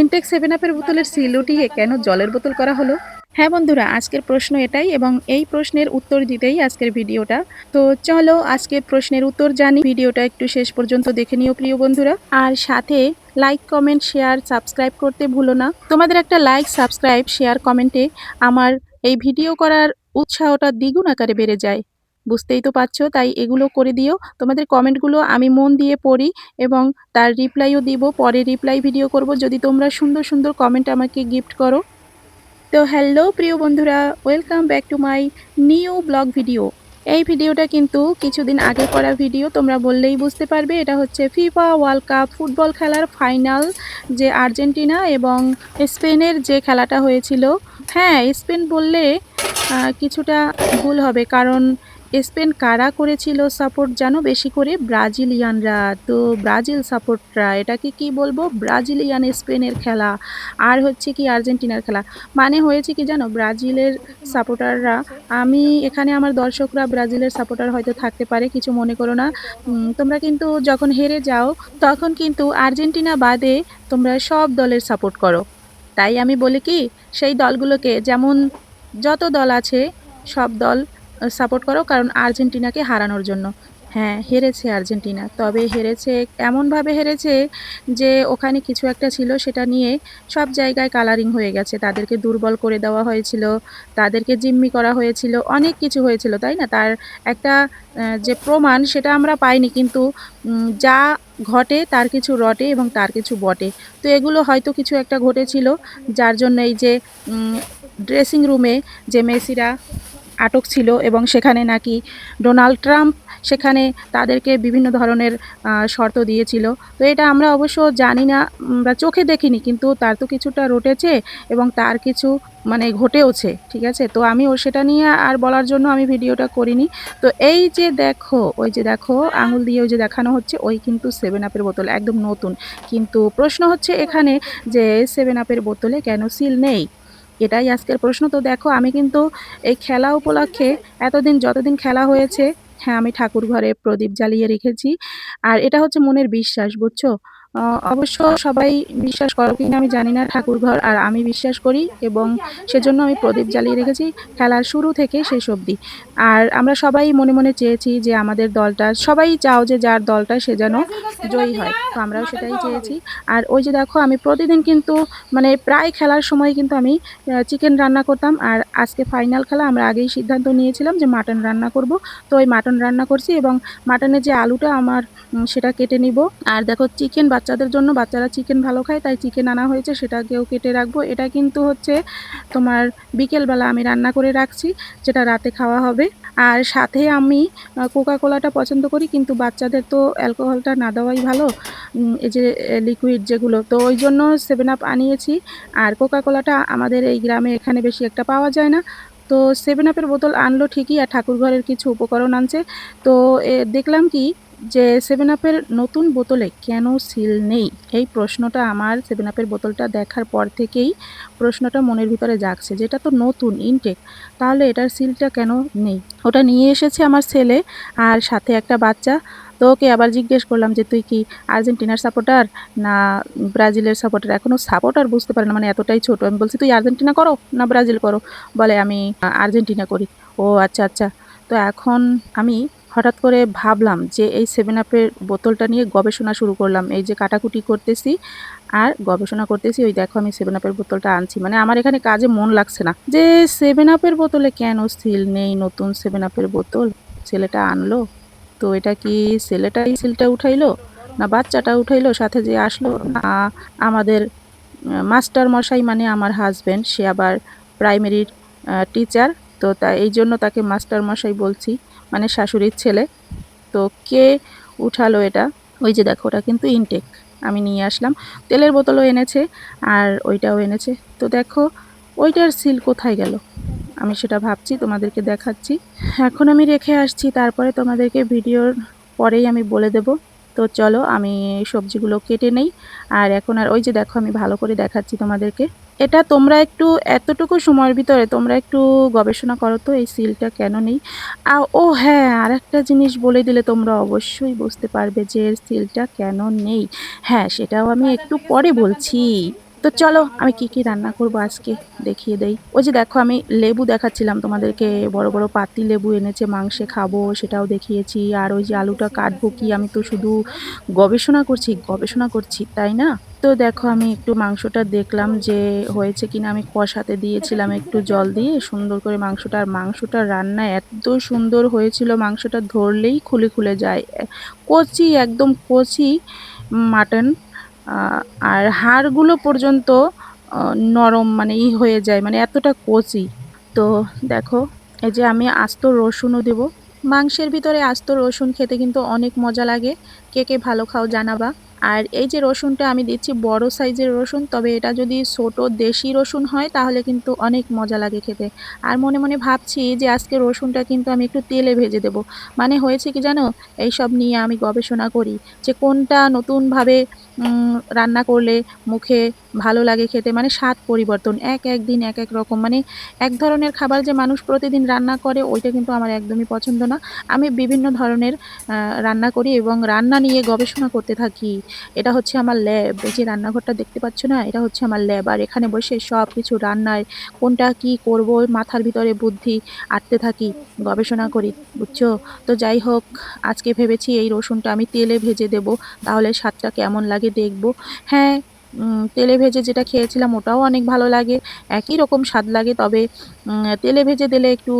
Intact 7 আপের বোতলের seal উঠিয়ে কেন জলের বোতল করা হলো? হ্যাঁ বন্ধুরা, আজকের প্রশ্ন এটাই এবং এই প্রশ্নের উত্তর দিতেই আজকের ভিডিওটা। তো চলো আজকের প্রশ্নের উত্তর জানি। ভিডিওটা একটু শেষ পর্যন্ত দেখে নিও প্রিয় বন্ধুরা। আর সাথে লাইক, কমেন্ট, শেয়ার, সাবস্ক্রাইব করতে ভুলো না। তোমাদের একটা লাইক, সাবস্ক্রাইব, শেয়ার, কমেন্টে আমার এই ভিডিও করার উৎসাহটা দ্বিগুণ আকারে বেড়ে যায়। বুঝতেই তো পারছো, তাই এগুলো করে দিও। তোমাদের কমেন্টগুলো আমি মন দিয়ে পড়ি এবং তার রিপ্লাইও দিব। পরে রিপ্লাই ভিডিও করব যদি তোমরা সুন্দর সুন্দর কমেন্ট আমাকে গিফট করো। তো হ্যালো প্রিয় বন্ধুরা, welcome back to my new blog video. এই ভিডিওটা কিন্তু কিছুদিন আগে করা ভিডিও, তোমরা বললেই বুঝতে পারবে। এটা হচ্ছে ফিফা ওয়ার্ল্ড কাপ ফুটবল খেলার ফাইনাল, যে আর্জেন্টিনা এবং স্পেনের যে খেলাটা হয়েছিল। হ্যাঁ, স্পেন বললে কিছুটা ভুল হবে, কারণ স্পেন কারা করেছিল সাপোর্ট জানো? বেশি করে ব্রাজিলিয়ানরা। তো ব্রাজিল সাপোর্টরা, এটাকে কি বলবো, ব্রাজিলিয়ান স্পেনের খেলা আর হচ্ছে কি আর্জেন্টিনার খেলা। মানে হয়েছে কি জানো, ব্রাজিলের সাপোর্টাররা, আমি এখানে আমার দর্শকরা ব্রাজিলের সাপোর্টার হয়তো থাকতে পারে, কিছু মনে করো না। তোমরা কিন্তু যখন হেরে যাও তখন কিন্তু আর্জেন্টিনা বাদে তোমরা সব দলের সাপোর্ট করো। তাই আমি বলি কি, সেই দলগুলোকে, যেমন যত দল আছে সব দল সাপোর্ট করো, কারণ আর্জেন্টিনাকে হারানোর জন্য। হ্যাঁ, হেরেছে আর্জেন্টিনা, তবে হেরেছে এমনভাবে হেরেছে যে ওখানে কিছু একটা ছিল, সেটা নিয়ে সব জায়গায় কালারিং হয়ে গেছে। তাদেরকে দুর্বল করে দেওয়া হয়েছিল, তাদেরকে জিম্মি করা হয়েছিল, অনেক কিছু হয়েছিল, তাই না? তার একটা যে প্রমাণ সেটা আমরা পাইনি, কিন্তু যা ঘটে তার কিছু রটে এবং তার কিছু বটে। তো এগুলো হয়তো কিছু একটা ঘটেছিল, যার জন্য এই যে ড্রেসিং রুমে যে মেসিরা আটক ছিল এবং সেখানে নাকি ডোনাল্ড ট্রাম্প সেখানে তাদেরকে বিভিন্ন ধরনের শর্ত দিয়েছিল। তো এটা আমরা অবশ্য জানি না বা চোখে দেখিনি, কিন্তু তার তো কিছুটা রটেছে এবং তার কিছু মানে ঘটেওছে, ঠিক আছে? তো আমি সেটা নিয়ে আর বলার জন্য আমি ভিডিওটা করিনি। তো এই যে দেখো, ওই যে দেখো আঙুল দিয়ে ওই যে দেখানো হচ্ছে, ওই কিন্তু 7 আপের বোতল, একদম নতুন। কিন্তু প্রশ্ন হচ্ছে এখানে যে 7 আপের বোতলে কেন সিল নেই, এটাই আজকের প্রশ্ন। তো দেখো, আমি কিন্তু এই খেলা উপলক্ষে এতদিন যতদিন খেলা হয়েছে, হ্যাঁ, আমি ঠাকুর ঘরে প্রদীপ জ্বালিয়ে রেখেছি। আর এটা হচ্ছে মনের বিশ্বাস, বুঝছো? অবশ্য সবাই বিশ্বাস করো কিনা আমি জানি না ঠাকুর ঘর, আর আমি বিশ্বাস করি এবং সেজন্য আমি প্রদীপ জ্বালিয়ে রেখেছি খেলার শুরু থেকে শেষ অবধি। আর আমরা সবাই মনে মনে চেয়েছি যে আমাদের দলটা, সবাই চাও যে যার দলটা সে যেন জয়ী হয়, তো আমরাও সেটাই চেয়েছি। আর ওই যে দেখো, আমি প্রতিদিন কিন্তু মানে প্রায় খেলার সময় কিন্তু আমি চিকেন রান্না করতাম। আর আজকে ফাইনাল খেলা, আমরা আগেই সিদ্ধান্ত নিয়েছিলাম যে মাটন রান্না করব। তো ওই মাটন রান্না করছি এবং মাটনের যে আলুটা আমার সেটা কেটে নিব। আর দেখো, চিকেন বাচ্চাদের জন্য, বাচ্চারা চিকেন ভালো খায়, তাই চিকেন আনা হয়েছে, সেটাকেও কেটে রাখবো। এটা কিন্তু হচ্ছে তোমার বিকেলবেলা আমি রান্না করে রাখছি, যেটা রাতে খাওয়া হবে। আর সাথে আমি কোকা কোলাটা পছন্দ করি, কিন্তু বাচ্চাদের তো অ্যালকোহলটা না দেওয়াই ভালো, এই যে লিকুইড যেগুলো, তো ওই জন্য 7 আপ আনিয়েছি। আর কোকা কোলাটা আমাদের এই গ্রামে এখানে বেশি একটা পাওয়া যায় না। তো 7 আপের বোতল আনলো ঠিকই, আর ঠাকুরঘরের কিছু উপকরণ আনছে। তো দেখলাম কি, যে 7 আপের নতুন বোতলে কেন সিল নেই, এই প্রশ্নটা আমার 7 আপের বোতলটা দেখার পর থেকেই প্রশ্নটা মনের ভিতরে জাগছে, যেটা তো নতুন ইনটেক, তাহলে এটার সিলটা কেন নেই? ওটা নিয়ে এসেছে আমার ছেলে আর সাথে একটা বাচ্চা। তো ওকে আবার জিজ্ঞেস করলাম যে তুই কি আর্জেন্টিনার সাপোর্টার না ব্রাজিলের সাপোর্টার? এখনও সাপোর্টার বুঝতে পারে না, মানে এতটাই ছোট। আমি বলছি তুই আর্জেন্টিনা করো না ব্রাজিল করো? বলে আমি আর্জেন্টিনা করি। ও আচ্ছা আচ্ছা। তো এখন আমি হঠাৎ করে ভাবলাম যে এই 7 আপের বোতলটা নিয়ে গবেষণা শুরু করলাম। এই যে কাটাকুটি করতেছি আর গবেষণা করতেছি। ওই দেখো, আমি 7 আপের বোতলটা আনছি, মানে আমার এখানে কাজে মন লাগছে না যে 7 আপের বোতলে কেন সিল নেই। নতুন 7 আপের বোতল ছেলেটা আনলো, তো এটা কি ছেলেটাই সিলটা উঠাইলো না বাচ্চাটা উঠাইলো সাথে যে আসলো, না আমাদের মাস্টার মশাই, মানে আমার হাজব্যান্ড, সে আবার প্রাইমারির টিচার, তো তাই এই জন্য তাকে মাস্টার মশাই বলছি, মানে শাশুড়ির ছেলে। তো কে উঠালো এটা? ওই যে দেখো, ওটা কিন্তু ইনটেক, আমি নিয়ে আসলাম। তেলের বোতলও এনেছে আর ওইটাও এনেছে। তো দেখো, ওইটার সিল কোথায় গেল? আমি সেটা ভাবছি, তোমাদেরকে দেখাচ্ছি। এখন আমি রেখে আসছি, তারপরে তোমাদেরকে ভিডিওর পরেই আমি বলে দেব। তো চলো আমি সবজিগুলো কেটে নেই। আর এখন আর ওই যে দেখো, আমি ভালো করে দেখাচ্ছি তোমাদেরকে। এটা তোমরা একটু, এতটুকু সময়ের ভিতরে তোমরা একটু গবেষণা করো তো এই সিলটা কেন নেই। ও হ্যাঁ, আর একটা জিনিস বলে দিলে তোমরা অবশ্যই বুঝতে পারবে যে এর সিলটা কেন নেই। হ্যাঁ, সেটাও আমি একটু পরে বলছি। তো চলো আমি কি রান্না করব আজকে দেখিয়ে দেই। ওই যে দেখো আমি লেবু দেখাচ্ছিলাম তোমাদেরকে, বড় বড় পাতি লেবু এনেছে, মাংসে খাবো সেটাও দেখিয়েছি। আর ওই যে আলুটা কাটবো কি, আমি তো শুধু গবেষণা করছি তাই না। তো দেখো আমি একটু মাংসটা দেখলাম যে হয়েছে কিনা, আমি কষাতে দিয়েছিলাম একটু জল দিয়ে সুন্দর করে মাংসটা। আর মাংসটা রান্না এত সুন্দর হয়েছিল, মাংসটা ধরলেই খুলে খুলে যায়, কচি একদম কচি মাটন। আহ, আর হাড়গুলো পর্যন্ত নরম, মানে হয়ে যায়, মানে এতটা কচি। তো দেখো এই যে আমি আস্ত রসুনও দেব। মাংসের ভিতরে আস্ত রসুন খেতে কিন্তু অনেক মজা লাগে। কে কে ভালো খাও জানাবা। আর এই যে রসুনটা আমি দিচ্ছি বড় সাইজের রসুন, তবে এটা যদি ছোট দেশি রসুন হয় তাহলে কিন্তু অনেক মজা লাগে খেতে। আর মনে মনে ভাবছি যে আজকে রসুনটা কিন্তু আমি একটু তেলে ভেজে দেব। মানে হয়েছে কি জানো, এইসব নিয়ে আমি গবেষণা করি যে কোনটা নতুনভাবে রান্না করলে মুখে ভালো লাগে খেতে, মানে স্বাদ পরিবর্তন, এক এক দিন এক এক রকম, মানে এক ধরনের খাবার যে মানুষ প্রতিদিন রান্না করে ওইটা কিন্তু আমার একদমই পছন্দ না। আমি বিভিন্ন ধরনের রান্না করি এবং রান্না নিয়ে গবেষণা করতে থাকি। এটা হচ্ছে আমার ল্যাব। এই যে রান্নাঘরটা দেখতে পাচ্ছ না, এটা হচ্ছে আমার ল্যাব। আর এখানে বসে সব কিছু রান্নায় কোনটা কি করব মাথার ভিতরে বুদ্ধি আটতে থাকি, গবেষণা করি, বুঝছো। তো যাই হোক, আজকে ভেবেছি এই রসুনটা আমি তেলে ভেজে দেব, তাহলে স্বাদটা কেমন লাগে দেখব। হ্যাঁ, তেলে ভেজে যেটা খেয়েছিলাম ওটাও অনেক ভালো লাগে, একই রকম স্বাদ লাগে, তবে তেলে ভেজে দিলে একটু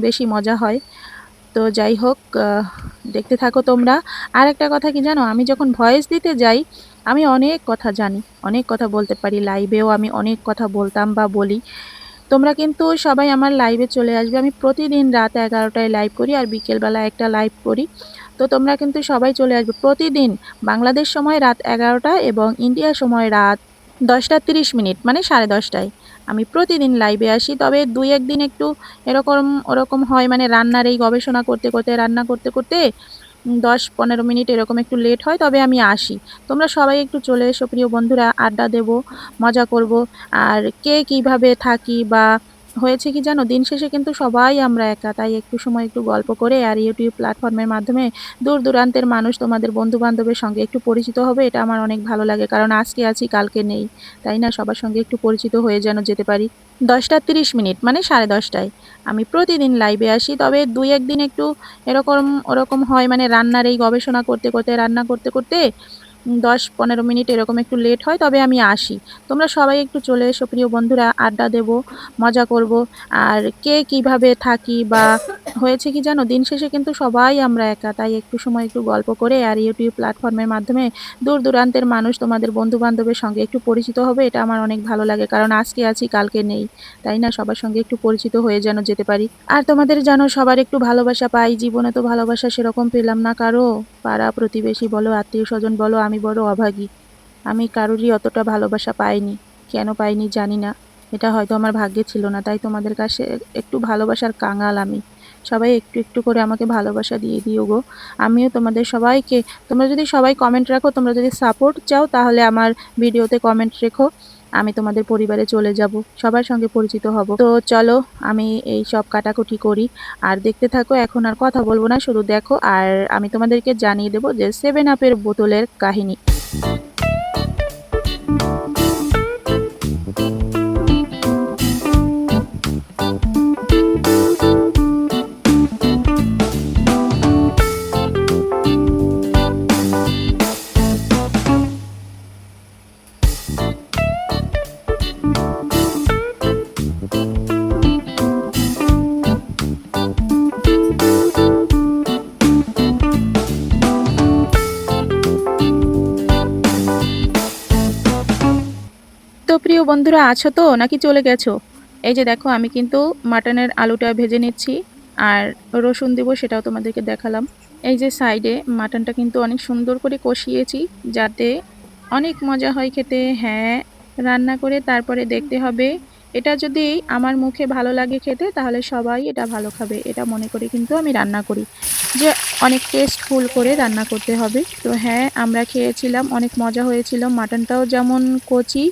বেশি মজা হয়। তো যাই হোক, দেখতে থাকো তোমরা। আর একটা কথা কি জানো, আমি যখন ভয়েস দিতে যাই আমি অনেক কথা জানি, অনেক কথা বলতে পারি। লাইভেও আমি অনেক কথা বলতাম বা বলি। তোমরা কিন্তু সবাই আমার লাইভে চলে আসবে। আমি প্রতিদিন রাত 11টায় লাইভ করি আর বিকেলবেলা একটা লাইভ করি। তো তোমরা কিন্তু সবাই চলে আসবে প্রতিদিন। বাংলাদেশ সময় রাত 11টা এবং ইন্ডিয়া সময় রাত 10টা 30 মিনিট, মানে 10:30টায় আমি প্রতিদিন লাইভে আসি। তবে দুই একদিন একটু এরকম ওরকম হয়, মানে রান্নার এই গবেষণা করতে করতে, রান্না করতে করতে 10-15 মিনিট এরকম একটু লেট হয়, তবে আমি আসি। তোমরা সবাই একটু চলে এসো প্রিয় বন্ধুরা, আড্ডা দেব, মজা করব। আর কে কিভাবে থাকি বা হয়েছে কি জানো, দিন শেষে কিন্তু সবাই আমরা একা, তাই একটু সময় একটু গল্প করে আর ইউটিউব প্ল্যাটফর্মের মাধ্যমে দূর দূরান্তের মানুষ, তোমাদের বন্ধু বান্ধবের সঙ্গে একটু পরিচিত হবে, এটা আমার অনেক ভালো লাগে। কারণ আজকে আছি কালকে নেই, তাই না, সবার সঙ্গে একটু পরিচিত হয়ে যেন যেতে পারি। 10টা 30 মিনিট, মানে 10:30টায় আমি প্রতিদিন লাইভে আসি। তবে দুই একদিন একটু এরকম ওরকম হয়, মানে রান্নার এই গবেষণা করতে করতে, রান্না করতে করতে 10-15 মিনিট এরকম একটু লেট হয়, তবে আমি আসি। তোমরা সবাই একটু চলে এসো প্রিয় বন্ধুরা, আড্ডা দেব, মজা করব। আর কে কিভাবে থাকি বা হয়েছে কি জানো, দিন শেষে কিন্তু সবাই আমরা একা, তাই একটু সময় একটু গল্প করে আর ইউটিউব প্ল্যাটফর্মের মাধ্যমে দূর দূরান্তের মানুষ, তোমাদের বন্ধু বান্ধবের সঙ্গে একটু পরিচিত হবে, এটা আমার অনেক ভালো লাগে। কারণ আজকে আছি কালকে নেই, তাই না, সবার সঙ্গে একটু পরিচিত হয়ে যেন যেতে পারি। আর তোমাদের জানো সবার একটু ভালোবাসা পাই, জীবনে তো ভালোবাসা সেরকম পেলাম না কারো। পাড়া প্রতিবেশী বলো, আত্মীয় স্বজন বলো, আমি বড় অভাগী। আমি কারোরই অতটা ভালোবাসা পাইনি। কেন পাইনি জানি না, এটা হয়তো আমার ভাগ্যে ছিল না, তাই তোমাদের কাছে একটু ভালোবাসার কাঙাল আমি। সবাই একটু একটু করে আমাকে ভালোবাসা দিয়ে দিও গো। আমিও তোমাদের সবাইকে, তোমরা যদি সবাই কমেন্ট রাখো, তোমরা যদি সাপোর্ট চাও তাহলে আমার ভিডিওতে কমেন্ট রেখো, আমি তোমাদের পরিবারে চলে যাব, সবার সঙ্গে পরিচিত হব। তো চলো আমি এই সব কাটাকুটি করি, আর দেখতে থাকো। এখন আর কথা বলবো না, শুধু দেখো। আর আমি তোমাদেরকে জানিয়ে দেবো যে 7 আপের বোতলের কাহিনী। তো প্রিয় বন্ধুরা, আছো তো নাকি চলে গেছো? এই যে দেখো আমি কিন্তু মাটনের আলুটা ভেজে নিচ্ছি, আর রসুন দেবো সেটাও তোমাদেরকে দেখালাম। এই যে সাইডে মাটনটা কিন্তু অনেক সুন্দর করে কষিয়েছি, যাতে অনেক মজা হয় খেতে। হ্যাঁ, রান্না করে তারপরে দেখতে হবে, এটা যদি আমার মুখে ভালো লাগে খেতে তাহলে সবাই এটা ভালো খাবে, এটা মনে করে কিন্তু আমি রান্না করি, যে অনেক টেস্টফুল করে রান্না করতে হবে। তো হ্যাঁ, আমরা খেয়েছিলাম, অনেক মজা হয়েছিল। মাটনটাও যেমন কচি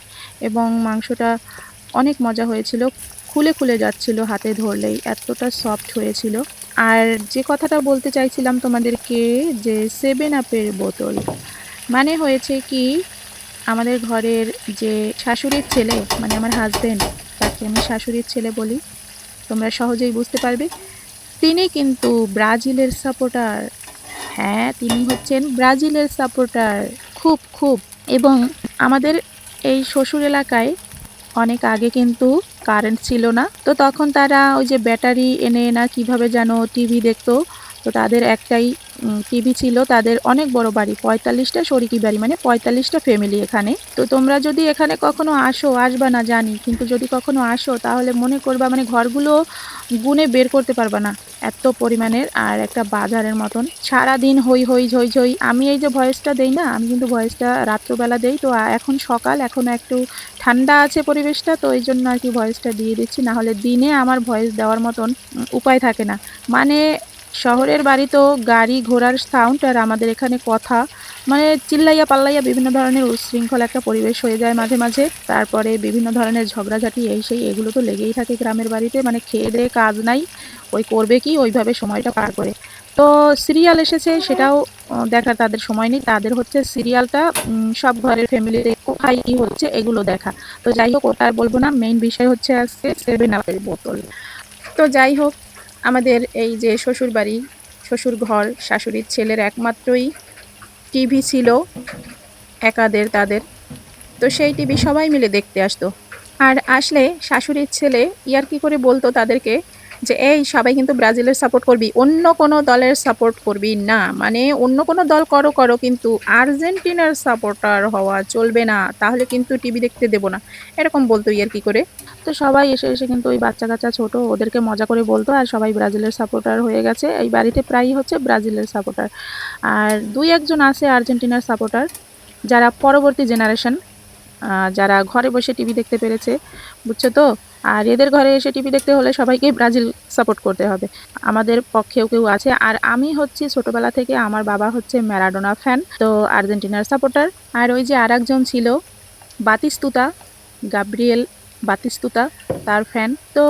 এবং মাংসটা অনেক মজা হয়েছিল, খুলে খুলে যাচ্ছিল হাতে ধরলেই, এতটা সফট হয়েছিল। আর যে কথাটা বলতে চাইছিলাম তোমাদেরকে, যে 7 আপের বোতল, মানে হয়েছে কি, আমাদের ঘরের যে শাশুড়ির ছেলে, মানে আমার হাজবেন্ড, তাকে আমি শাশুড়ির ছেলে বলি, তোমরা সহজেই বুঝতে পারবে। তিনি কিন্তু ব্রাজিলের সাপোর্টার। হ্যাঁ, তিনি হচ্ছেন ব্রাজিলের সাপোর্টার, খুব খুব। এবং আমাদের এই শ্বশুর এলাকায় অনেক আগে কিন্তু কারেন্ট ছিল না, তো তখন তারা ওই যে ব্যাটারি এনে না কিভাবে যেন টিভি দেখতো। তো তাদের একটাই টিভি ছিল, তাদের অনেক বড় বাড়ি, 45টা শরিকি বাড়ি, মানে 45টা ফ্যামিলি এখানে। তো তোমরা যদি এখানে কখনো আসো, আসবা না জানি, কিন্তু যদি কখনো আসো তাহলে মনে করবা মানে ঘরগুলো গুনে বের করতে পারবা না, এত পরিমাণের। আর একটা বাজারের মতন সারাদিন হই হই ঝই ঝই। আমি এই যে ভয়েসটা দেই না, আমি কিন্তু ভয়েসটা রাত্রবেলা দেই। তো এখন সকাল, এখন একটু ঠান্ডা আছে পরিবেশটা, তো এই জন্য আর কি ভয়েসটা দিয়ে দিচ্ছি, না হলে দিনে আমার ভয়েস দেওয়ার মতন উপায় থাকে না। মানে শহরের বাড়ি তো গাড়ি ঘোড়ার সাউন্ড, আর আমাদের এখানে কথা, মানে চিল্লাইয়া পাল্লাইয়া বিভিন্ন ধরনের উচ্ছৃঙ্খল একটা পরিবেশ হয়ে যায় মাঝে মাঝে। তারপরে বিভিন্ন ধরনের ঝগড়াঝাটি এই সেই এগুলো তো লেগেই থাকে গ্রামের বাড়িতে, মানে খেয়ে দেয়ে কাজ নাই, ওই করবে কি, ওইভাবে সময়টা পার করে। তো সিরিয়াল এসেছে, সেটাও দেখার তাদের সময় নেই, তাদের হচ্ছে সিরিয়ালটা সব ঘরের ফ্যামিলিতে কোথায় কী হচ্ছে এগুলো দেখা। তো যাই হোক, ওটা আর বলবো না, মেইন বিষয় হচ্ছে আজকে 7 আপের বোতল। তো যাই হোক, আমাদের এই যে শ্বশুর বাড়ি, শ্বশুর ঘর, শাশুড়ির ছেলের একমাত্রই টিভি ছিল একাদের তাদের। তো সেই টিভি সবাই মিলে দেখতে আসতো। আর আসলে শাশুড়ির ছেলে ইয়ার্কি করে বলতো তাদেরকে যে, এই সবাই কিন্তু ব্রাজিলের সাপোর্ট করবি, অন্য কোনো দলের সাপোর্ট করবি না, মানে অন্য কোনো দল করো করো, কিন্তু আর্জেন্টিনার সাপোর্টার হওয়া চলবে না, তাহলে কিন্তু টিভি দেখতে দেবো না, এরকম বলতো ইয়ার্কি করে। তো সবাই এসে এসে কিন্তু ওই বাচ্চা কাচ্চা ছোট ওদেরকে মজা করে বলতো, আর সবাই ব্রাজিলের সাপোর্টার হয়ে গেছে। এই বাড়িতে প্রায়ই হচ্ছে ব্রাজিলের সাপোর্টার, আর দুই একজন আছে আর্জেন্টিনার সাপোর্টার, যারা পরবর্তী জেনারেশন, যারা ঘরে বসে টিভি দেখতে পেরেছে, বুঝছো তো। আর এদের ঘরে এসে টিভি দেখতে হলে সবাইকেই ব্রাজিল সাপোর্ট করতে হবে। আমাদের পক্ষেও কেউ আছে, আর আমি হচ্ছি ছোটবেলা থেকে, আমার বাবা হচ্ছে ম্যারাডোনা ফ্যান, তো আর্জেন্টিনার সাপোর্টার। আর ওই যে আরেকজন ছিল বাতিস্তুতা, গাব্রিয়েল বাতিস্তুতা, তার ফ্যান। তো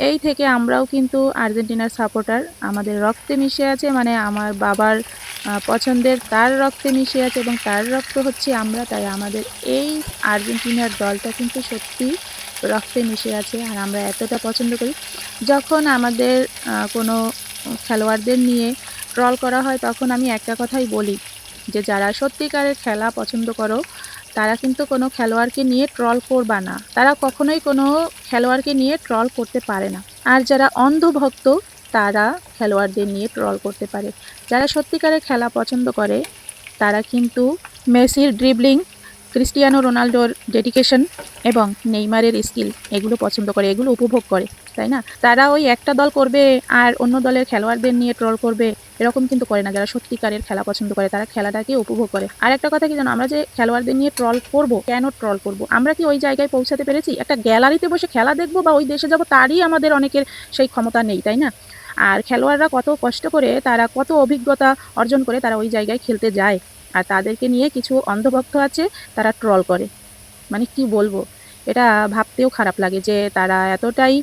এই থেকে আমরাও কিন্তু আর্জেন্টিনার সাপোর্টার, আমাদের রক্তে মিশে আছে, মানে আমার বাবার পছন্দের তার রক্তে মিশে আছে, এবং তার রক্ত হচ্ছে আমরা, তাই আমাদের এই আর্জেন্টিনার দলটা কিন্তু সত্যি রক্তে মিশে আছে, আর আমরা এতটা পছন্দ করি। যখন আমাদের কোনো খেলোয়াড়দের নিয়ে ট্রল করা হয়, তখন আমি একটা কথাই বলি, যে যারা সত্যিকারের খেলা পছন্দ করো তারা কিন্তু কোনো খেলোয়াড়কে নিয়ে ট্রল করবা না, তারা কখনোই কোনো খেলোয়াড়কে নিয়ে ট্রল করতে পারে না। আর যারা অন্ধভক্ত তারা খেলোয়াড়দের নিয়ে ট্রল করতে পারে। যারা সত্যিকারের খেলা পছন্দ করে তারা কিন্তু মেসির ড্রিবলিং, ক্রিস্টিয়ানো রোনাল্ডোর ডেডিকেশন এবং নেইমারের স্কিল এগুলো পছন্দ করে, এগুলো উপভোগ করে, তাই না? তারা ওই একটা দল করবে আর অন্য দলের খেলোয়াড়দের নিয়ে ট্রল করবে, এরকম কিন্তু করে না। যারা সত্যিকারের খেলা পছন্দ করে তারা খেলাটাকে উপভোগ করে। আর একটা কথা কি জানো, আমরা যে খেলোয়াড়দের নিয়ে ট্রল করব, কেন ট্রল করব? আমরা কি ওই জায়গায় পৌঁছাতে পেরেছি? একটা গ্যালারিতে বসে খেলা দেখবো বা ওই দেশে যাব, তারই আমাদের অনেকের সেই ক্ষমতা নেই, তাই না? আর খেলোয়াড়রা কত কষ্ট করে, তারা কত অভিজ্ঞতা অর্জন করে তারা ওই জায়গায় খেলতে যায়, আর তাদেরকে নিয়ে কিছু অন্ধভক্ত আছে, তারা ট্রল করে। মানে কি বলবো, এটা ভাবতেও খারাপ লাগে যে তারা এতটাই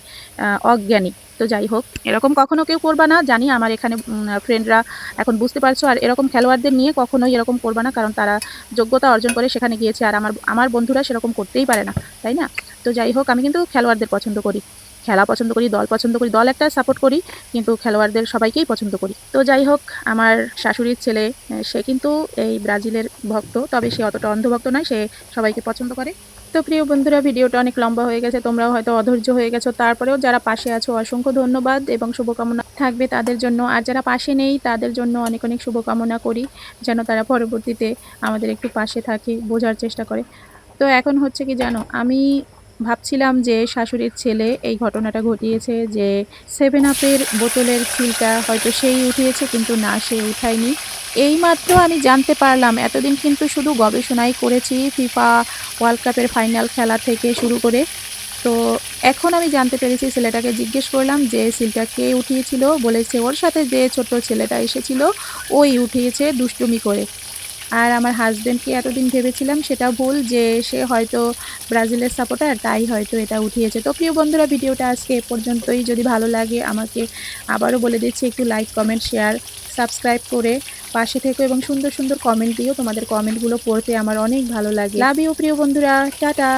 অজ্ঞানী। তো যাই হোক, এরকম কখনো কেউ করবা না, জানি আমার এখানে ফ্রেন্ডরা এখন বুঝতে পারছো। আর এরকম খেলোয়াড়দের নিয়ে কখনোই এরকম করবা না, কারণ তারা যোগ্যতা অর্জন করে সেখানে গিয়েছে, আর আমার আমার বন্ধুরা সেরকম করতেই পারে না, তাই না? তো যাই হোক, আমি কিন্তু খেলোয়াড়দের পছন্দ করি, খেলা পছন্দ করি, দল পছন্দ করি, দল একটা সাপোর্ট করি, কিন্তু খেলোয়াড়দের সবাইকেই পছন্দ করি। তো যাই হোক, আমার শাশুড়ির ছেলে সে কিন্তু এই ব্রাজিলের ভক্ত, তবে সে অতটা অন্ধভক্ত নয়, সে সবাইকে পছন্দ করে। তো প্রিয় বন্ধুরা, ভিডিওটা অনেক লম্বা হয়ে গেছে, তোমরাও হয়তো অধৈর্য হয়ে গেছো, তারপরেও যারা পাশে আছো অসংখ্য ধন্যবাদ এবং শুভকামনা থাকবে তাদের জন্য। আর যারা পাশে নেই তাদের জন্য অনেক অনেক শুভকামনা করি, যেন তারা পরবর্তীতে আমাদের একটু পাশে থাকে, বোঝার চেষ্টা করে। তো এখন হচ্ছে কি জানো, আমি ভাবছিলাম যে শাশুড়ির ছেলে এই ঘটনাটা ঘটিয়েছে, যে 7 আপের বোতলের সিলটা হয়তো সেই উঠিয়েছে, কিন্তু না, সে উঠায়নি। এইমাত্র আমি জানতে পারলাম, এতদিন কিন্তু শুধু গবেষণাই করেছি ফিফা ওয়ার্ল্ড কাপের ফাইনাল খেলা থেকে শুরু করে। তো এখন আমি জানতে পেরেছি, ছেলেটাকে জিজ্ঞেস করলাম যে সিলটা কে উঠিয়েছিল, বলেছে ওর সাথে যে ছোট্ট ছেলেটা এসেছিল ওই উঠিয়েছে দুষ্টুমি করে। আর আমার হাজব্যান্ডকে এতদিন ভেবেছিলাম সেটা ভুল, যে সে হয়তো ব্রাজিলের সাপোর্টার, তাই হয়তো এটা উঠিয়েছে। তো প্রিয় বন্ধুরা, ভিডিওটা আজকে এ পর্যন্তই। যদি ভালো লাগে আমাকে আবারও বলে দিচ্ছি, একটু লাইক, কমেন্ট, শেয়ার, সাবস্ক্রাইব করে পাশে থেকো এবং সুন্দর সুন্দর কমেন্ট দিও। তোমাদের কমেন্টগুলো পড়তে আমার অনেক ভালো লাগে। লাভ ইউ প্রিয় বন্ধুরা, টাটা।